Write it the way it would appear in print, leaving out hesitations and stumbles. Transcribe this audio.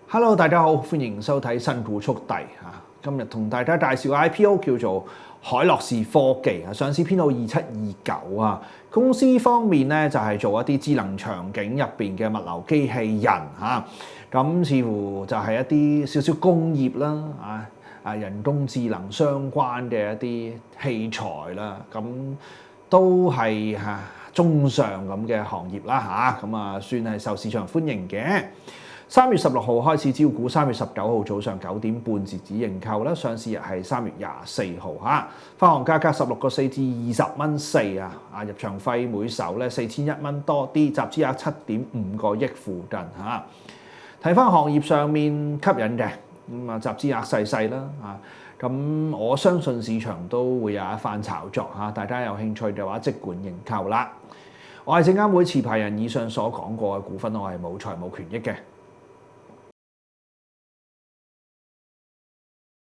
Hello，大家好，歡迎收睇新股速遞嚇。今日同大家介紹 IPO 叫做海樂士科技啊，上市編號2729啊。公司方面咧就係做一啲智能場景入邊嘅物流機器人嚇，咁似乎就係一啲少少工業啦人工智能相關嘅一啲器材啦，咁都係中上咁嘅行業啦嚇，咁算係受市場歡迎嘅。3月16號開始招股，3月19號早上9點半截止認購啦。上市日係3月24號嚇，發行價格16個4至20蚊4啊！入場費每手咧4001蚊多啲，集資額7.5個億附近嚇。睇翻行業上面吸引嘅，集資額細細啦咁我相信市場都會有一番炒作嚇，大家有興趣嘅話即管認購啦。我係證監會持牌人，以上所講過嘅股份我係冇財務權益嘅。